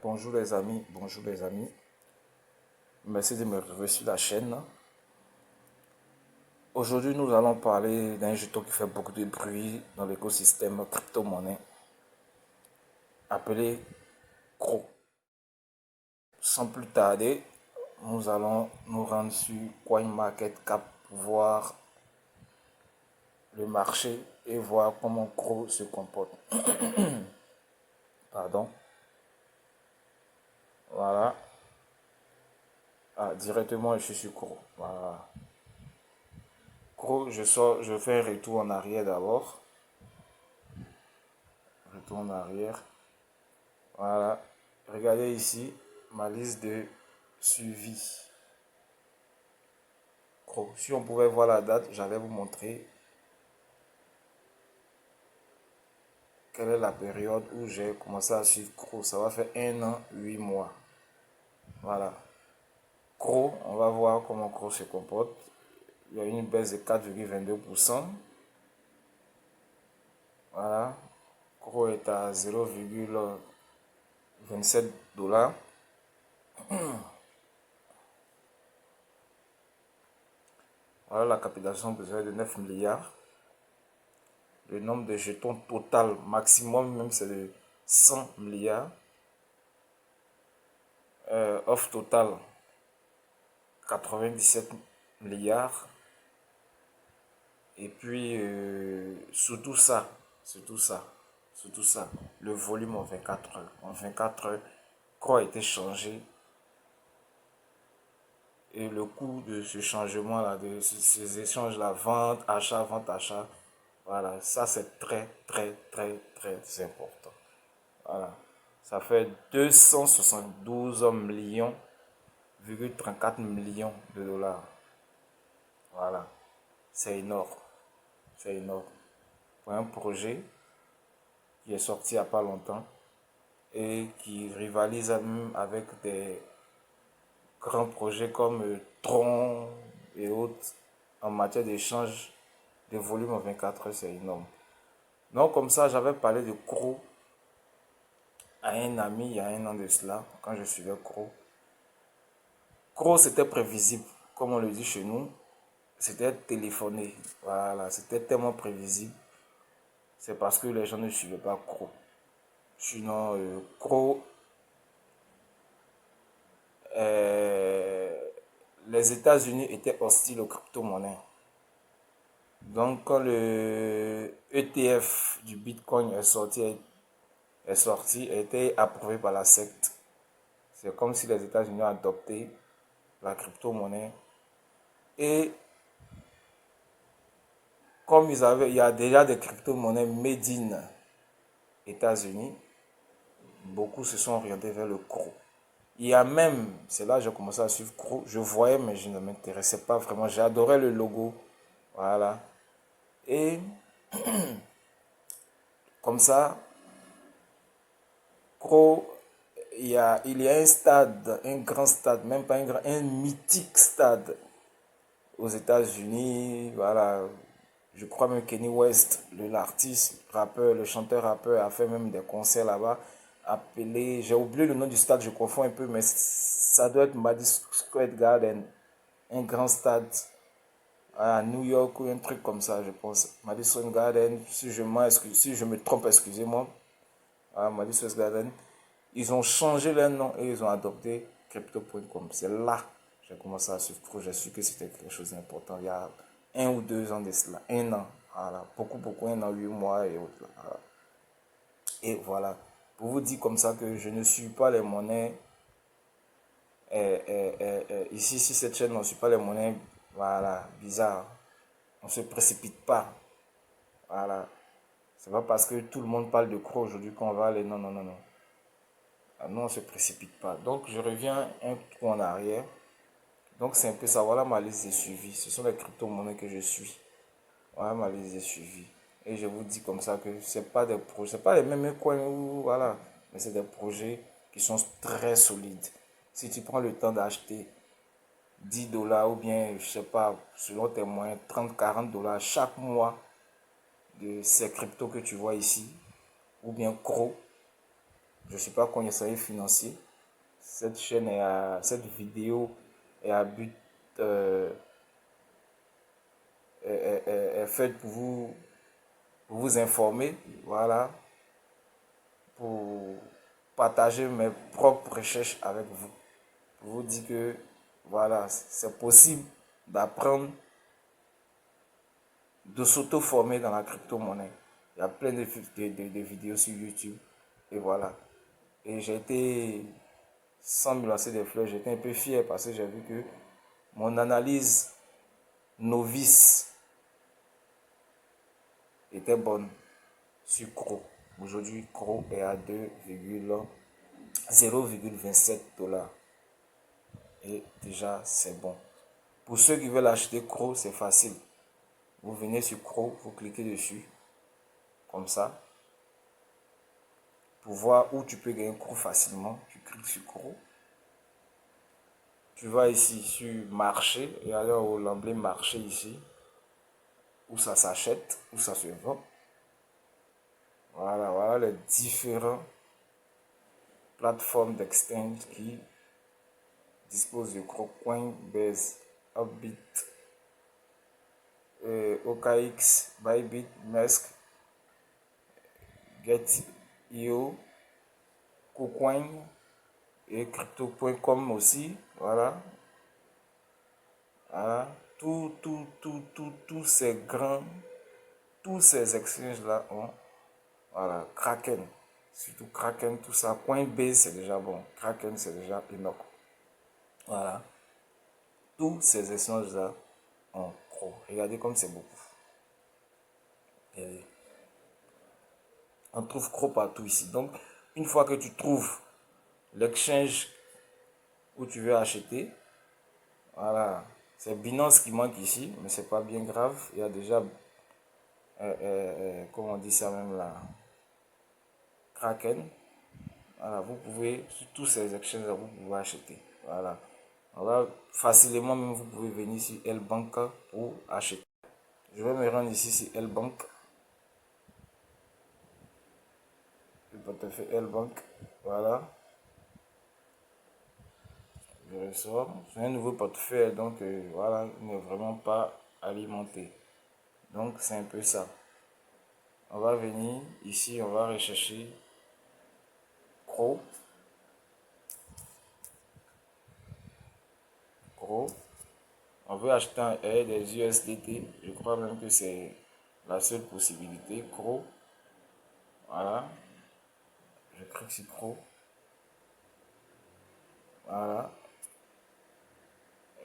Bonjour les amis, bonjour les amis. Merci de me retrouver sur la chaîne. Aujourd'hui, nous allons parler d'un jeton qui fait beaucoup de bruit dans l'écosystème crypto-monnaie, appelé CRO. Sans plus tarder, nous allons nous rendre sur CoinMarketCap pour voir le marché et voir comment CRO se comporte. Pardon. Voilà. Ah, directement, je suis sur CRO. Voilà. CRO, je fais un retour en arrière d'abord. Retour en arrière. Voilà. Regardez ici ma liste de suivi. Si on pouvait voir la date, j'allais vous montrer quelle est la période où j'ai commencé à suivre CRO. Ça va faire 1 an, 8 mois. Voilà. CRO, on va voir comment CRO se comporte. Il y a une baisse de 4,22%. Voilà. CRO est à 0,27 $. Voilà la capitalisation besoin de 9 milliards. Le nombre de jetons total maximum même c'est de 100 milliards. Offre total 97 milliards. Et puis sous tout ça, le volume en 24 heures. En 24 heures, quoi a été changé. Et le coût de ce changement-là, de ces échanges-là, vente, achat, voilà, ça c'est très, très, très, très important. Voilà, ça fait 272 millions, 34 millions de dollars. Voilà, c'est énorme, c'est énorme. Pour un projet qui est sorti il n'y a pas longtemps et qui rivalise même avec des grands projets comme Tron et autres en matière d'échange de volume en 24 heures, c'est énorme. Donc comme ça, j'avais parlé de CRO à un ami il y a 1 an de cela, quand je suivais CRO. CRO, c'était prévisible, comme on le dit chez nous, c'était téléphoné. Voilà, c'était tellement prévisible. C'est parce que les gens ne suivaient pas CRO. Sinon, CRO, les États-Unis étaient hostiles aux crypto-monnaies. Donc, quand le ETF du Bitcoin est sorti, a été approuvé par la SEC. C'est comme si les États-Unis ont adopté la crypto-monnaie. Et comme il y a déjà des crypto-monnaies made in États-Unis, beaucoup se sont orientés vers le CRO. Il y a même, c'est là que j'ai commencé à suivre CRO, je voyais mais je ne m'intéressais pas vraiment, j'ai adoré le logo, voilà. Et comme ça, CRO, il y a un stade, un grand stade, même pas un grand, un mythique stade aux États-Unis, voilà. Je crois même Kenny West, l'artiste, rappeur, le chanteur rappeur, a fait même des concerts là-bas. Appelé, j'ai oublié le nom du stade, je confonds un peu, mais ça doit être Madison Square Garden, un grand stade à New York ou un truc comme ça, je pense. Madison Garden, si je me trompe, excusez-moi. Madison Garden. Ils ont changé leur nom et ils ont adopté crypto.com. C'est là que j'ai commencé à suivre. J'ai su que c'était quelque chose d'important. Il y a 1 ou 2 ans de cela. 1 an. Voilà. Beaucoup, 1 an, 8 mois et autres. Voilà. Et voilà. Pour vous dire comme ça que je ne suis pas les monnaies. Ici, sur cette chaîne, on ne suit pas les monnaies. Voilà. Bizarre. On ne se précipite pas. Voilà. C'est pas parce que tout le monde parle de CRO aujourd'hui qu'on va aller. Non, non, non, non. Non, on ne se précipite pas. Donc, je reviens un peu en arrière. Donc, c'est un peu ça. Voilà ma liste de suivi. Ce sont les crypto-monnaies que je suis. Voilà ma liste de suivi. Et je vous dis comme ça que ce n'est pas des projets, c'est pas les mêmes coins, voilà. Mais c'est des projets qui sont très solides. Si tu prends le temps d'acheter 10 dollars ou bien, je sais pas, selon tes moyens, 30, 40 dollars chaque mois de ces cryptos que tu vois ici, ou bien CRO, Je ne suis pas conseiller financier. Cette chaîne cette vidéo est à but est faite pour vous informer, voilà, pour partager mes propres recherches avec vous. Pour vous dire que, voilà, c'est possible d'apprendre, de s'auto-former dans la crypto-monnaie. Il y a plein de vidéos sur YouTube. Et voilà. Et j'ai été, sans me lancer des fleurs, j'étais un peu fier parce que j'ai vu que mon analyse novice était bonne sur Cro. Aujourd'hui, Cro est à 0,27 $. Et déjà, c'est bon. Pour ceux qui veulent acheter Cro, c'est facile. Vous venez sur Cro, vous cliquez dessus, comme ça, pour voir où tu peux gagner Cro facilement. Tu cliques sur Cro. Tu vas ici sur marché, et alors l'emblème marché ici, où ça s'achète, où ça se vend. Voilà, voilà les différentes plateformes d'exchange qui disposent de Cro, Coinbase, Upbit, OKX, Bybit, Mesk, Get.io, KuCoin et Crypto.com aussi. Voilà. Voilà. Tous ces grands, tous ces exchanges-là ont, voilà, Kraken. Surtout Kraken, tout ça. Coinbase, c'est déjà bon. Kraken, c'est déjà énorme. Voilà. Tous ces échanges-là ont Cro. Regardez comme c'est beaucoup. Regardez. On trouve Cro partout ici. Donc, une fois que tu trouves l'exchange où tu veux acheter, voilà. C'est Binance qui manque ici, mais c'est pas bien grave. Il y a déjà, comment on dit ça même là, Kraken. Voilà, vous pouvez, sur tous ces exchanges, vous pouvez acheter. Voilà. Voilà, facilement même, vous pouvez venir sur L-Bank pour acheter. Je vais me rendre ici sur L-Bank. Le portefeuille L-Bank. Voilà. Je ressors. C'est un nouveau portefeuille, donc voilà, il n'est vraiment pas alimenté. Donc c'est un peu ça. On va venir ici, on va rechercher Cro. Cro. On veut acheter des USDT. Je crois même que c'est la seule possibilité. Cro. Voilà. Je clique sur Cro. Voilà.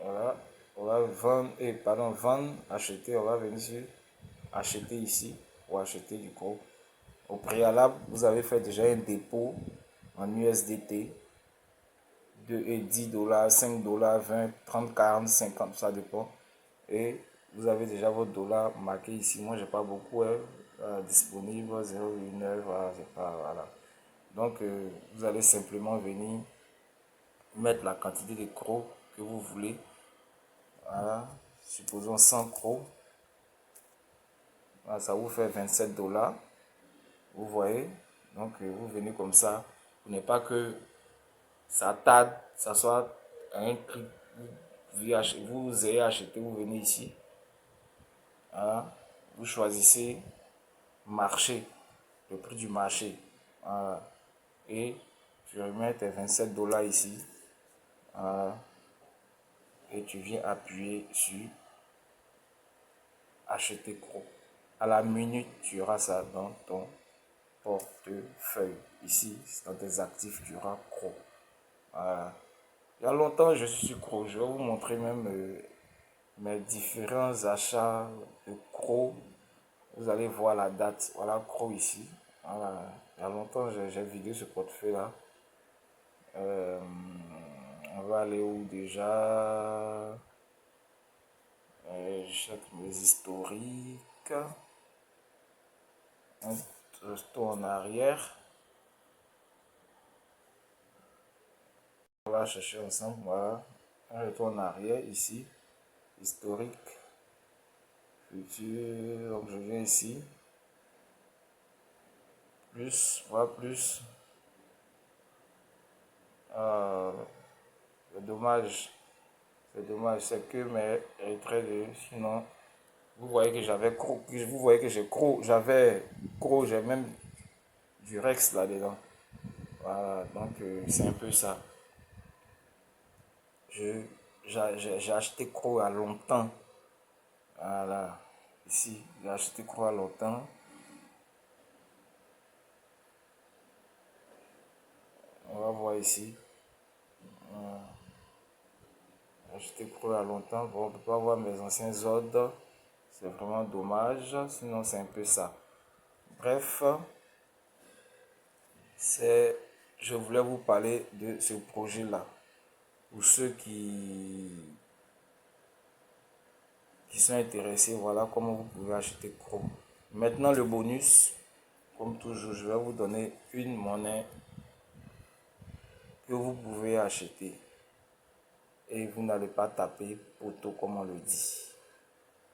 Voilà. On va vendre, vendre, acheter. On va venir sur acheter ici pour acheter du Cro. Au préalable, vous avez fait déjà un dépôt en USDT de 10 $, 5 $, 20, 30, 40, 50, ça dépend. Et vous avez déjà votre dollar marqué ici. Moi, j'ai pas beaucoup disponible, 0,9, voilà, voilà. Donc, vous allez simplement venir mettre la quantité de Cro que vous voulez. Voilà, supposons 100 Cro. Voilà, ça vous fait 27 $. Vous voyez, donc vous venez comme ça. Vous n'êtes pas que ça tarde, ça soit un clic. Vous ayez acheté, vous venez ici. Voilà, vous choisissez marché, le prix du marché. Voilà. Et tu remets tes 27 $ ici. Voilà. Et tu viens appuyer sur acheter Cro. À la minute, tu auras ça dans ton portefeuille. Ici, dans tes actifs, tu auras Cro. Voilà. Il y a longtemps, je suis sur Cro. Je vais vous montrer même mes différents achats de Cro. Vous allez voir la date. Voilà Cro ici. Voilà. Il y a longtemps, j'ai vidé ce portefeuille-là. On va aller où déjà? Je check mes historiques. On retourne en arrière. On va chercher ensemble. Voilà. On retourne en arrière ici. Historique. Futur. Donc je viens ici. Plus. Voilà plus. Euh, c'est dommage. C'est dommage. C'est que mes retraits de... Sinon, vous voyez que j'avais gros. Vous voyez que j'ai gros. J'avais gros. J'ai même du Rex là-dedans. Voilà. Donc, c'est un peu ça. Je, j'ai acheté gros à longtemps. Voilà. Ici, j'ai acheté gros à longtemps. On va voir ici. J'ai acheté gros à longtemps. Bon, on ne peut pas voir mes anciens ordres. C'est vraiment dommage. Sinon, c'est un peu ça. Bref, c'est, je voulais vous parler de ce projet-là. Pour ceux qui sont intéressés, voilà comment vous pouvez acheter Chrome. Maintenant, le bonus, comme toujours, je vais vous donner une monnaie que vous pouvez acheter. Et vous n'allez pas taper poteau comme on le dit.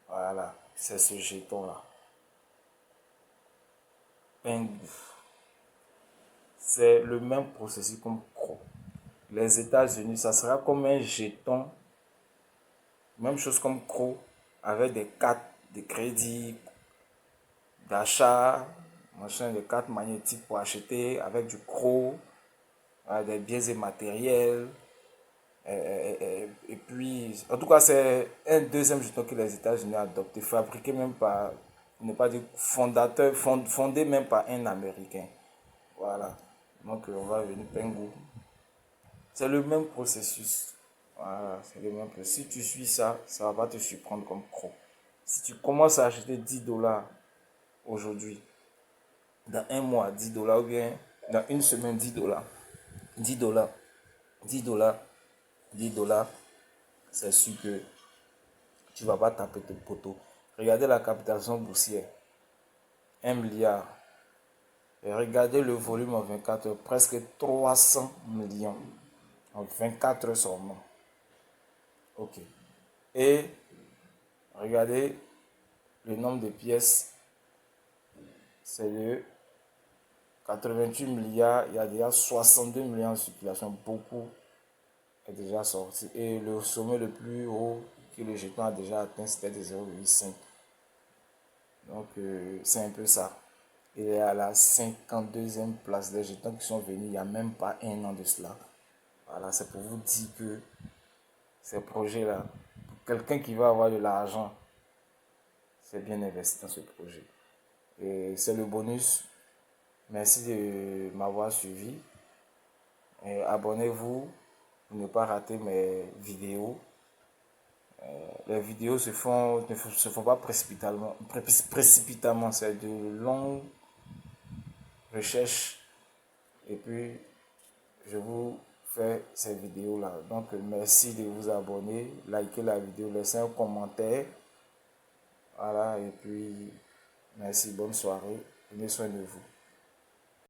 Voilà, c'est ce jeton-là. Pengu. C'est le même processus comme Chrome. Les États-Unis, ça sera comme un jeton. Même chose comme Crow, avec des cartes de crédit, d'achat, machin, des cartes magnétiques pour acheter, avec du Crow, des biens et matériels. Et puis, en tout cas, c'est un deuxième jeton que les États-Unis ont adopté, fabriqué même par, ne pas dire fondateur, fondé même par un Américain. Voilà. Donc, on va venir Pengu. C'est le même processus. Voilà, c'est le même processus. Si tu suis ça, ça va pas te surprendre comme pro. Si tu commences à acheter 10 dollars aujourd'hui, dans un mois, 10 dollars, ou bien dans une semaine, 10 dollars, 10 dollars, 10 dollars, 10 dollars, c'est sûr que tu vas pas taper tes poteaux. Regardez la capitalisation boursière, 1 milliard. Et regardez le volume en 24 heures, presque 300 millions en 24 heures seulement. Ok. Et regardez le nombre de pièces, c'est de 88 milliards. Il y a déjà 62 milliards en circulation. Beaucoup est déjà sorti. Et le sommet le plus haut que le jeton a déjà atteint, c'était de 0,5. Donc, c'est un peu ça. Il est à la 52e place des jetons qui sont venus il n'y a même pas un an de cela. Voilà, c'est pour vous dire que ces projets-là, pour quelqu'un qui va avoir de l'argent, c'est bien investi dans ce projet. Et c'est le bonus. Merci de m'avoir suivi. Abonnez-vous pour ne pas rater mes vidéos. Les vidéos ne se font pas précipitamment. C'est de longues recherches. Et puis, je vous fais ces vidéos-là. Donc, merci de vous abonner, likez la vidéo, laissez un commentaire. Voilà, et puis, merci, bonne soirée. Prenez soin de vous.